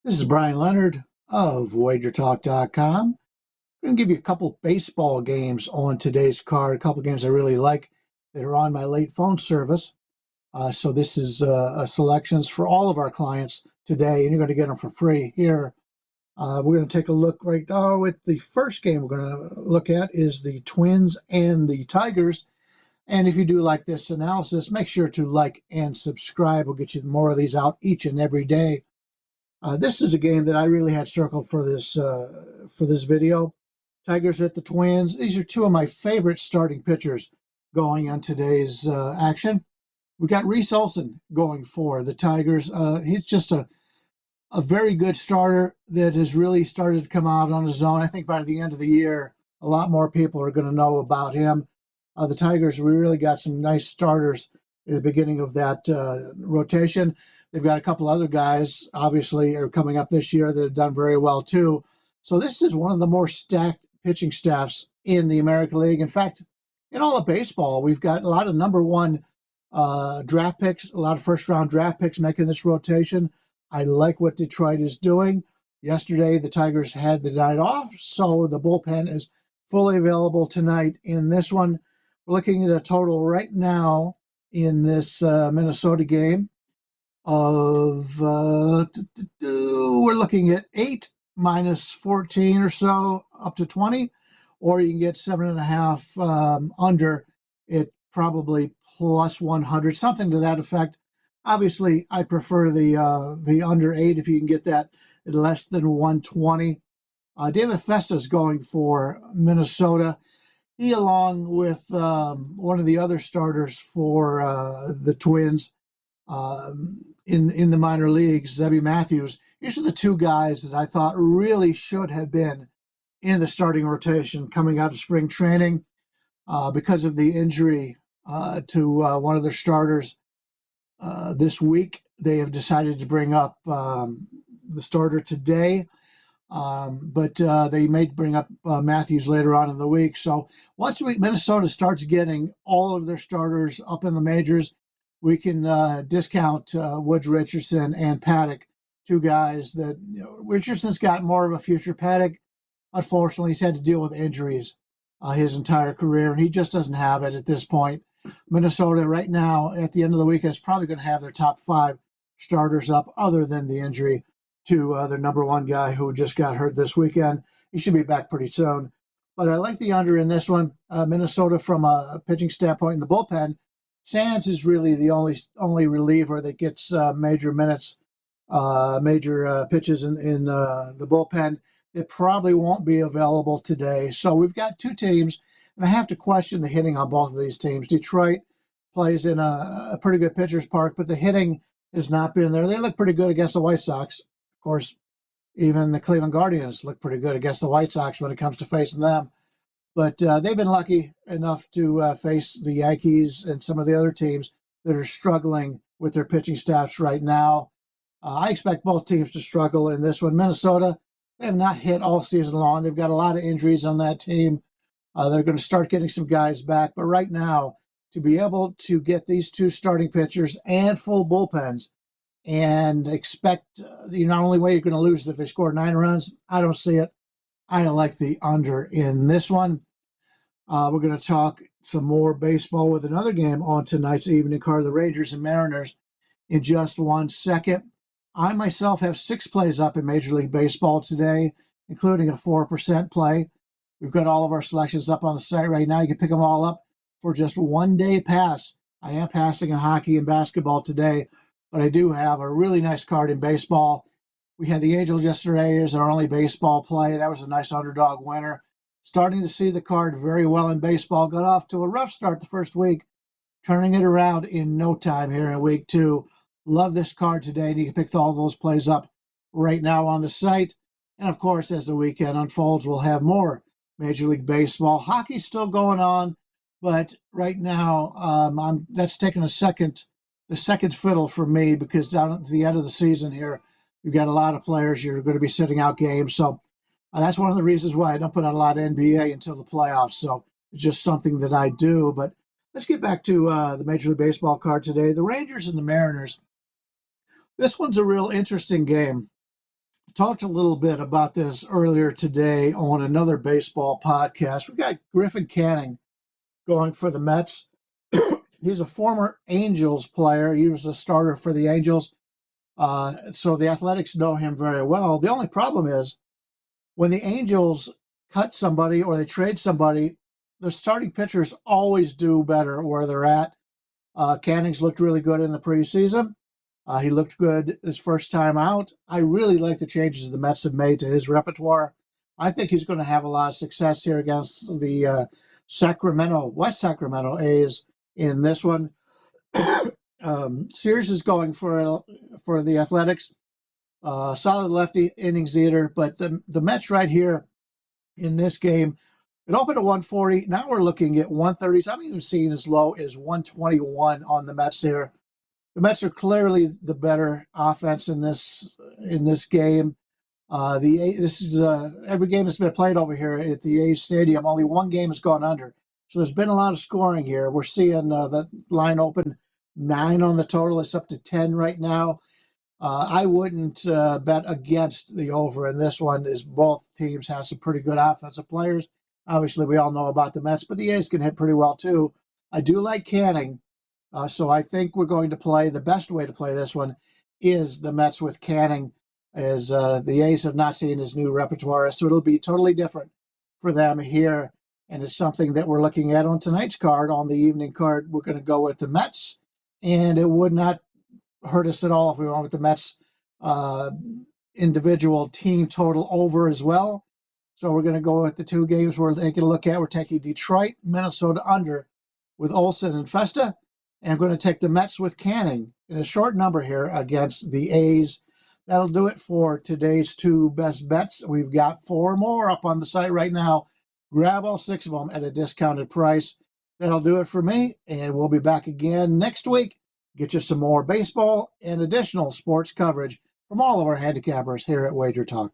This is Bryan Leonard of WagerTalk.com. I'm going to give you a couple baseball games on today's card, a couple games I really like that are on my late phone service. So this is selections for all of our clients today, and you're going to get them for free here. We're going to take a look right now at the first game we're going to look at is the Twins and the Tigers. And if you do like this analysis, make sure to like and subscribe. We'll get you more of these out each and every day. This is a game that I really had circled for this video. Tigers at the Twins. These are two of my favorite starting pitchers going on today's action. We got Reese Olson going for the Tigers. He's just a very good starter that has really started to come out on his own. I think by the end of the year, a lot more people are going to know about him. The Tigers, we really got some nice starters at the beginning of that rotation. They've got a couple other guys, obviously, are coming up this year that have done very well, too. So this is one of the more stacked pitching staffs in the American League. In fact, in all of baseball, we've got a lot of number one draft picks, a lot of first-round draft picks making this rotation. I like what Detroit is doing. Yesterday, the Tigers had the night off, so the bullpen is fully available tonight in this one. We're looking at a total right now in this Minnesota game of we're looking at 8 minus 14 or so up to 20, or you can get 7.5 under it, probably plus 100, something to that effect. Obviously, I prefer the under 8 if you can get that at less than 120. David Festa's going for Minnesota. He, along with one of the other starters for the Twins, in the minor leagues, Zebby Matthews. These are the two guys that I thought really should have been in the starting rotation coming out of spring training. Because of the injury to one of their starters this week, they have decided to bring up the starter today. But they may bring up Matthews later on in the week. So once Minnesota starts getting all of their starters up in the majors, we can discount Woods Richardson and Paddock, two guys that, Richardson's got more of a future. Paddock, unfortunately, he's had to deal with injuries his entire career, and he just doesn't have it at this point. Minnesota right now, at the end of the week, is probably going to have their top 5 starters up, other than the injury to their number one guy who just got hurt this weekend. He should be back pretty soon. But I like the under in this one. Minnesota, from a pitching standpoint in the bullpen, Sands is really the only reliever that gets major minutes, major pitches in the bullpen. It probably won't be available today. So we've got two teams, and I have to question the hitting on both of these teams. Detroit plays in a pretty good pitcher's park, but the hitting has not been there. They look pretty good against the White Sox. Of course, even the Cleveland Guardians look pretty good against the White Sox when it comes to facing them. But they've been lucky enough to face the Yankees and some of the other teams that are struggling with their pitching staffs right now. I expect both teams to struggle in this one. Minnesota, they have not hit all season long. They've got a lot of injuries on that team. They're going to start getting some guys back. But right now, to be able to get these two starting pitchers and full bullpens and expect the only way you're going to lose is if they score 9 runs, I don't see it. I like the under in this one. We're going to talk some more baseball with another game on tonight's evening card, the Rangers and Mariners, in just 1 second. I myself have 6 plays up in Major League Baseball today, including a 4% play. We've got all of our selections up on the site right now. You can pick them all up for just 1 day pass. I am passing in hockey and basketball today, but I do have a really nice card in baseball. We had the Angels yesterday as our only baseball play. That was a nice underdog winner. Starting to see the card very well in baseball. Got off to a rough start the first week, turning it around in no time here in week 2. Love this card today, and you can pick all those plays up right now on the site. And, of course, as the weekend unfolds, we'll have more Major League Baseball. Hockey's still going on, but right now that's taking the second fiddle for me, because down at the end of the season here, you've got a lot of players you're going to be sitting out games. So that's one of the reasons why I don't put out a lot of NBA until the playoffs. So it's just something that I do. But let's get back to the Major League Baseball card today. The Rangers and the Mariners. This one's a real interesting game. talked a little bit about this earlier today on another baseball podcast. We got Griffin Canning going for the Mets. He's a former Angels player. He was a starter for the Angels. So the Athletics know him very well. The only problem is when the Angels cut somebody or they trade somebody, the starting pitchers always do better where they're at. Canning's looked really good in the preseason. He looked good his first time out. I really like the changes the Mets have made to his repertoire. I think he's going to have a lot of success here against the West Sacramento A's in this one. Sears is going for the Athletics. Solid lefty innings eater, but the Mets right here in this game, it opened at 140. Now we're looking at 130s. I'm even seeing as low as 121 on the Mets here. The Mets are clearly the better offense in this game. This is every game that's been played over here at the A's Stadium. Only one game has gone under, so there's been a lot of scoring here. We're seeing the line open 9 on the total. It's up to 10 right now. I wouldn't bet against the over in this one, as both teams have some pretty good offensive players. Obviously, we all know about the Mets, but the A's can hit pretty well too. I do like Canning, so I think we're going to play. The best way to play this one is the Mets with Canning, as the A's have not seen his new repertoire, so it'll be totally different for them here. And it's something that we're looking at on tonight's card. On the evening card, we're going to go with the Mets, and it would not hurt us at all if we went with the Mets individual team total over as well. So we're going to go with the two games we're taking a look at. We're taking Detroit, Minnesota under with Olsen and Festa, and I'm going to take the Mets with Canning in a short number here against the A's. That'll do it for today's two best bets. We've got 4 more up on the site right now. Grab all 6 of them at a discounted price. That'll do it for me, and we'll be back again next week. Get you some more baseball and additional sports coverage from all of our handicappers here at WagerTalk.